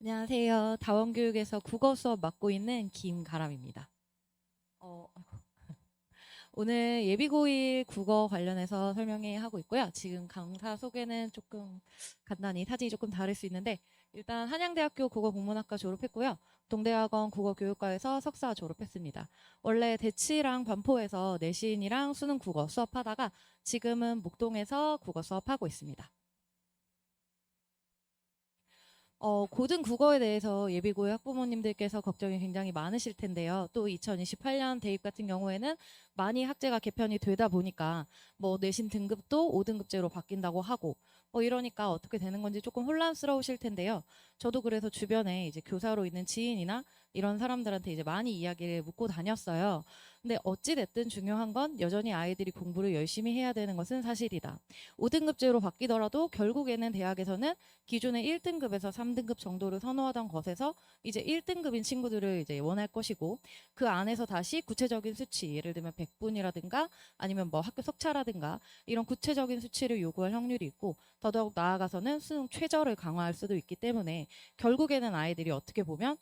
안녕하세요. 다원교육에서 국어 수업 맡고 있는 김가람입니다. 아이고. 오늘 예비고1 국어 관련해서 설명회 하고 있고요. 지금 강사 소개는 조금 간단히 사진이 조금 다를 수 있는데 일단 한양대학교 국어국문학과 졸업했고요. 동대학원 국어교육과에서 석사 졸업했습니다. 원래 대치랑 반포에서 내신이랑 수능 국어 수업하다가 지금은 목동에서 국어 수업하고 있습니다. 고등 국어에 대해서 예비고의 학부모님들께서 걱정이 굉장히 많으실 텐데요. 또 2028년 대입 같은 경우에는 많이 학제가 개편이 되다 보니까 뭐 내신 등급도 5등급제로 바뀐다고 하고 이러니까 어떻게 되는 건지 조금 혼란스러우실 텐데요. 저도 그래서 주변에 이제 교사로 있는 지인이나 이런 사람들한테 이제 많이 이야기를 묻고 다녔어요. 근데 어찌 됐든 중요한 건 여전히 아이들이 공부를 열심히 해야 되는 것은 사실이다. 5등급제로 바뀌더라도 결국에는 대학에서는 기존의 1등급에서 3등급 정도를 선호하던 것에서 이제 1등급인 친구들을 이제 원할 것이고 그 안에서 다시 구체적인 수치, 예를 들면 100분이라든가 아니면 뭐 학교 석차라든가 이런 구체적인 수치를 요구할 확률이 있고 더더욱 나아가서는 수능 최저를 강화할 수도 있기 때문에 결국에는 아이들이 어떻게 보면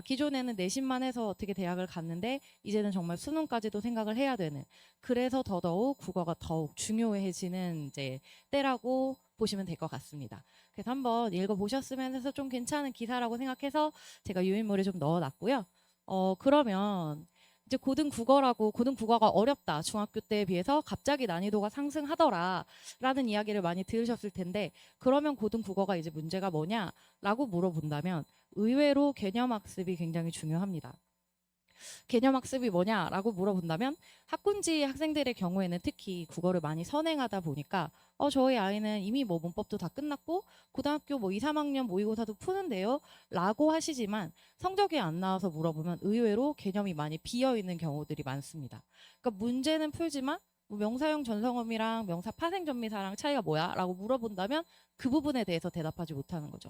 기존에는 내신만 해서 어떻게 대학을 갔는데 이제는 정말 수능까지도 생각을 해야 되는, 그래서 더더욱 국어가 더욱 중요해지는 이제 때라고 보시면 될 것 같습니다. 그래서 한번 읽어보셨으면 해서 좀 괜찮은 기사라고 생각해서 제가 유인물을 좀 넣어놨고요. 그러면 이제 고등국어가 어렵다. 중학교 때에 비해서 갑자기 난이도가 상승하더라. 라는 이야기를 많이 들으셨을 텐데 그러면 고등국어가 이제 문제가 뭐냐라고 물어본다면 의외로 개념학습이 굉장히 중요합니다. 개념학습이 뭐냐라고 물어본다면 학군지 학생들의 경우에는 특히 국어를 많이 선행하다 보니까 저희 아이는 이미 뭐 문법도 다 끝났고 고등학교 뭐 2, 3학년 모의고사도 푸는데요 라고 하시지만 성적이 안 나와서 물어보면 의외로 개념이 많이 비어있는 경우들이 많습니다. 그러니까 문제는 풀지만 뭐 명사형 전성어미랑 명사 파생전미사랑 차이가 뭐야? 라고 물어본다면 그 부분에 대해서 대답하지 못하는 거죠.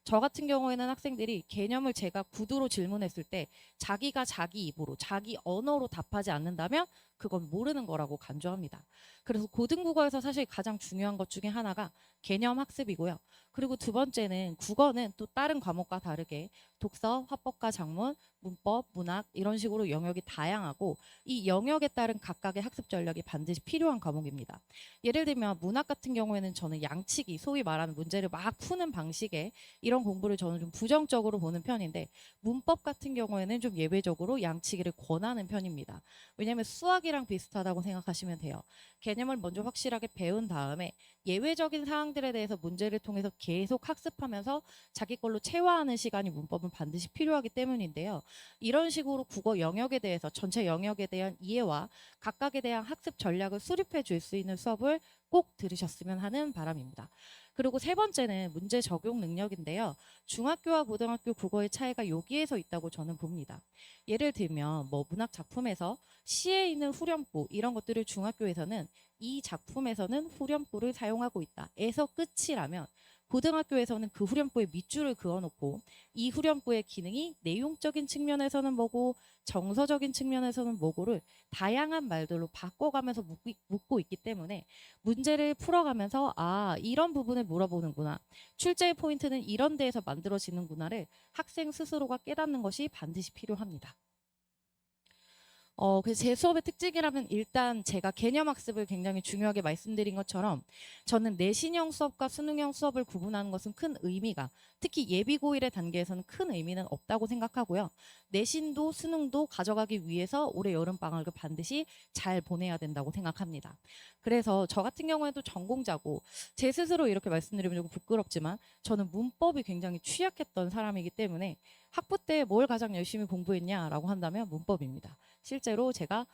저 같은 경우에는 학생들이 개념을 제가 구두로 질문했을 때 자기가 자기 입으로 자기 언어로 답하지 않는다면 그건 모르는 거라고 간주합니다. 그래서 고등국어에서 사실 가장 중요한 것 중에 하나가 개념 학습이고요. 그리고 두 번째는 국어는 또 다른 과목과 다르게 독서, 화법과 작문, 문법, 문학 이런 식으로 영역이 다양하고 이 영역에 따른 각각의 학습 전략이 반드시 필요한 과목입니다. 예를 들면 문학 같은 경우에는 저는 양치기, 소위 말하는 문제를 막 푸는 방식의 이런 공부를 저는 좀 부정적으로 보는 편인데 문법 같은 경우에는 좀 예외적으로 양치기를 권하는 편입니다. 왜냐하면 수학이랑 비슷하다고 생각하시면 돼요. 개념을 먼저 확실하게 배운 다음에 예외적인 사항들에 대해서 문제를 통해서 계속 학습하면서 자기 걸로 체화하는 시간이 문법은 반드시 필요하기 때문인데요. 이런 식으로 국어 영역에 대해서 전체 영역에 대한 이해와 각각에 대한 학습 전략을 수립해 줄 수 있는 수업을 꼭 들으셨으면 하는 바람입니다. 그리고 세 번째는 문제 적용 능력인데요. 중학교와 고등학교 국어의 차이가 여기에서 있다고 저는 봅니다. 예를 들면 뭐 문학 작품에서 시에 있는 후렴구 이런 것들을 중학교에서는 이 작품에서는 후렴구를 사용하고 있다. 에서 끝이라면 고등학교에서는 그 후렴구에 밑줄을 그어놓고 이 후렴구의 기능이 내용적인 측면에서는 뭐고 정서적인 측면에서는 뭐고를 다양한 말들로 바꿔가면서 묻고 있기 때문에 문제를 풀어가면서 이런 부분을 물어보는구나. 출제의 포인트는 이런 데에서 만들어지는구나를 학생 스스로가 깨닫는 것이 반드시 필요합니다. 그래서 제 수업의 특징이라면 일단 제가 개념 학습을 굉장히 중요하게 말씀드린 것처럼 저는 내신형 수업과 수능형 수업을 구분하는 것은 큰 의미가, 특히 예비고1의 단계에서는 큰 의미는 없다고 생각하고요. 내신도 수능도 가져가기 위해서 올해 여름방학을 반드시 잘 보내야 된다고 생각합니다. 그래서 저 같은 경우에도 전공자고 제 스스로 이렇게 말씀드리면 조금 부끄럽지만 저는 문법이 굉장히 취약했던 사람이기 때문에 학부 때 뭘 가장 열심히 공부했냐라고 한다면 문법입니다. 실제로 제가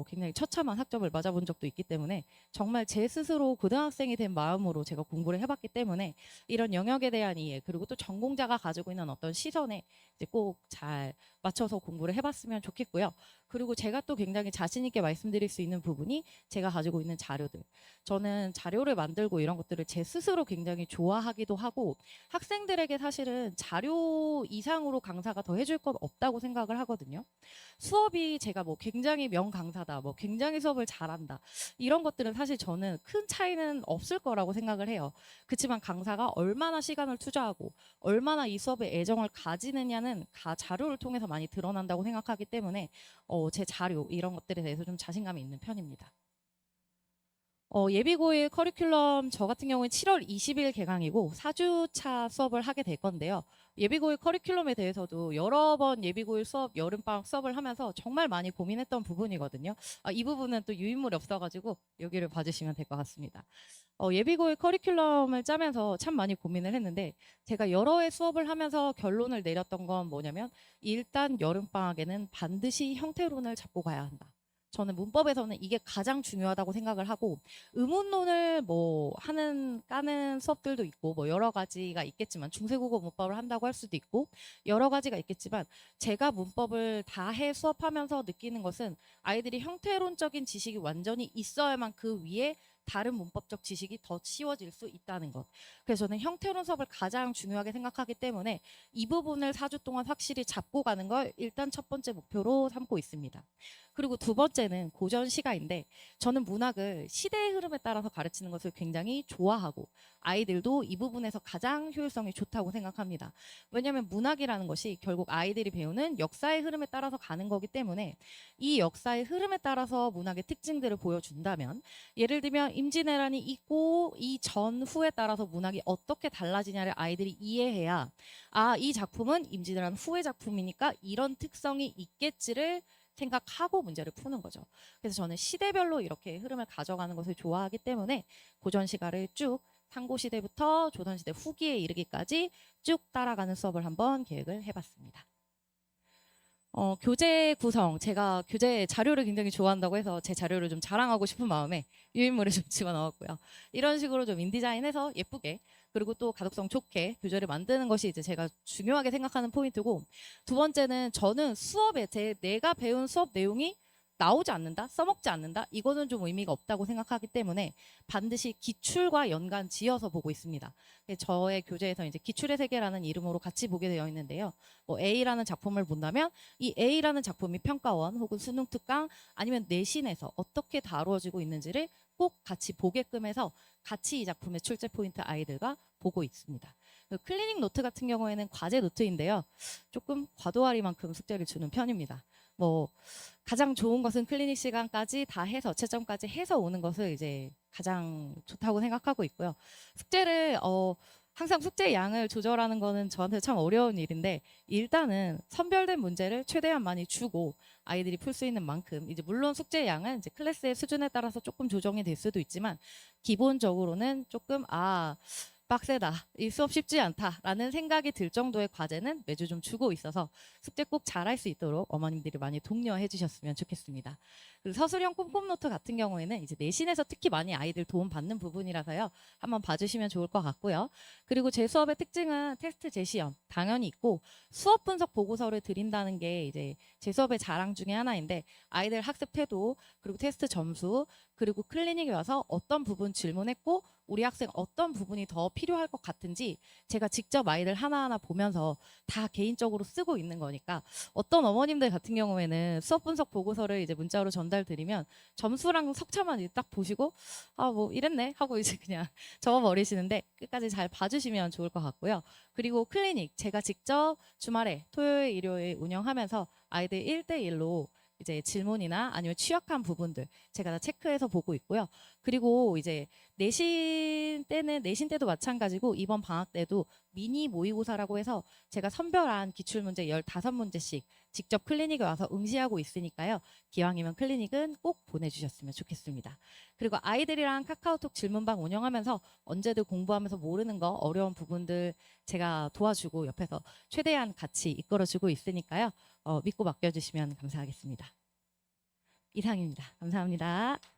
굉장히 처참한 학점을 맞아본 적도 있기 때문에 정말 제 스스로 고등학생이 된 마음으로 제가 공부를 해봤기 때문에 이런 영역에 대한 이해 그리고 또 전공자가 가지고 있는 어떤 시선에 이제 꼭 잘 맞춰서 공부를 해봤으면 좋겠고요. 그리고 제가 또 굉장히 자신 있게 말씀드릴 수 있는 부분이 제가 가지고 있는 자료들. 저는 자료를 만들고 이런 것들을 제 스스로 굉장히 좋아하기도 하고 학생들에게 사실은 자료 이상으로 강사가 더 해줄 건 없다고 생각을 하거든요. 수업이 제가 뭐 굉장히 명강사다, 뭐 굉장히 수업을 잘한다 이런 것들은 사실 저는 큰 차이는 없을 거라고 생각을 해요. 그렇지만 강사가 얼마나 시간을 투자하고 얼마나 이 수업에 애정을 가지느냐는 자료를 통해서 많이 드러난다고 생각하기 때문에 제 자료 이런 것들에 대해서 좀 자신감이 있는 편입니다. 예비고일 커리큘럼 저 같은 경우는 7월 20일 개강이고 4주차 수업을 하게 될 건데요. 예비고일 커리큘럼에 대해서도 여러 번 예비고일 수업, 여름방학 수업을 하면서 정말 많이 고민했던 부분이거든요. 이 부분은 또 유인물이 없어가지고 여기를 봐주시면 될 것 같습니다. 예비고일 커리큘럼을 짜면서 참 많이 고민을 했는데 제가 여러 해 수업을 하면서 결론을 내렸던 건 뭐냐면 일단 여름방학에는 반드시 형태론을 잡고 가야 한다. 저는 문법에서는 이게 가장 중요하다고 생각을 하고 의문론을 뭐 까는 수업들도 있고 뭐 여러 가지가 있겠지만 중세국어 문법을 한다고 할 수도 있고 여러 가지가 있겠지만 제가 문법을 다 해 수업하면서 느끼는 것은 아이들이 형태론적인 지식이 완전히 있어야만 그 위에 다른 문법적 지식이 더 쉬워질 수 있다는 것. 그래서 저는 형태론 수업을 가장 중요하게 생각하기 때문에 이 부분을 4주 동안 확실히 잡고 가는 걸 일단 첫 번째 목표로 삼고 있습니다. 그리고 두 번째는 고전 시가인데 저는 문학을 시대의 흐름에 따라서 가르치는 것을 굉장히 좋아하고 아이들도 이 부분에서 가장 효율성이 좋다고 생각합니다. 왜냐하면 문학이라는 것이 결국 아이들이 배우는 역사의 흐름에 따라서 가는 거기 때문에 이 역사의 흐름에 따라서 문학의 특징들을 보여준다면 예를 들면 임진왜란이 있고 이 전후에 따라서 문학이 어떻게 달라지냐를 아이들이 이해해야 이 작품은 임진왜란 후의 작품이니까 이런 특성이 있겠지를 생각하고 문제를 푸는 거죠. 그래서 저는 시대별로 이렇게 흐름을 가져가는 것을 좋아하기 때문에 고전 시가를 쭉 상고시대부터 조선시대 후기에 이르기까지 쭉 따라가는 수업을 한번 계획을 해봤습니다. 교재 구성, 제가 교재 자료를 굉장히 좋아한다고 해서 제 자료를 좀 자랑하고 싶은 마음에 유인물을 좀 집어넣었고요. 이런 식으로 좀 인디자인해서 예쁘게 그리고 또 가독성 좋게 교재를 만드는 것이 이제 제가 중요하게 생각하는 포인트고 두 번째는 저는 수업에 내가 배운 수업 내용이 나오지 않는다, 써먹지 않는다, 이거는 좀 의미가 없다고 생각하기 때문에 반드시 기출과 연관 지어서 보고 있습니다. 저의 교재에서 이제 기출의 세계라는 이름으로 같이 보게 되어 있는데요. 뭐 A라는 작품을 본다면 이 A라는 작품이 평가원 혹은 수능 특강 아니면 내신에서 어떻게 다루어지고 있는지를 꼭 같이 보게끔 해서 같이 이 작품의 출제 포인트 아이들과 보고 있습니다. 클리닉 노트 같은 경우에는 과제 노트인데요. 조금 과도하리만큼 숙제를 주는 편입니다. 뭐 가장 좋은 것은 클리닉 시간까지 다 해서 채점까지 해서 오는 것을 이제 가장 좋다고 생각하고 있고요. 숙제를 항상 숙제 양을 조절하는 거는 저한테 참 어려운 일인데 일단은 선별된 문제를 최대한 많이 주고 아이들이 풀 수 있는 만큼 이제 물론 숙제 양은 이제 클래스의 수준에 따라서 조금 조정이 될 수도 있지만 기본적으로는 조금 빡세다. 이 수업 쉽지 않다라는 생각이 들 정도의 과제는 매주 좀 주고 있어서 숙제 꼭 잘할 수 있도록 어머님들이 많이 독려해 주셨으면 좋겠습니다. 그리고 서술형 꼼꼼노트 같은 경우에는 이제 내신에서 특히 많이 아이들 도움 받는 부분이라서요. 한번 봐주시면 좋을 것 같고요. 그리고 제 수업의 특징은 테스트 제시형 당연히 있고 수업 분석 보고서를 드린다는 게 이제 제 수업의 자랑 중에 하나인데 아이들 학습 태도 그리고 테스트 점수 그리고 클리닉에 와서 어떤 부분 질문했고 우리 학생 어떤 부분이 더 필요할 것 같은지 제가 직접 아이들 하나하나 보면서 다 개인적으로 쓰고 있는 거니까 어떤 어머님들 같은 경우에는 수업 분석 보고서를 이제 문자로 전달드리면 점수랑 석차만 이제 딱 보시고 뭐 이랬네 하고 이제 그냥 적어버리시는데 끝까지 잘 봐주시면 좋을 것 같고요. 그리고 클리닉 제가 직접 주말에 토요일 일요일 운영하면서 아이들 1대1로 이제 질문이나 아니면 취약한 부분들 제가 다 체크해서 보고 있고요. 그리고 이제 내신 때도 마찬가지고 이번 방학 때도 미니 모의고사라고 해서 제가 선별한 기출문제 15문제씩 직접 클리닉에 와서 응시하고 있으니까요. 기왕이면 클리닉은 꼭 보내주셨으면 좋겠습니다. 그리고 아이들이랑 카카오톡 질문방 운영하면서 언제든 공부하면서 모르는 거 어려운 부분들 제가 도와주고 옆에서 최대한 같이 이끌어주고 있으니까요. 믿고 맡겨주시면 감사하겠습니다. 이상입니다. 감사합니다.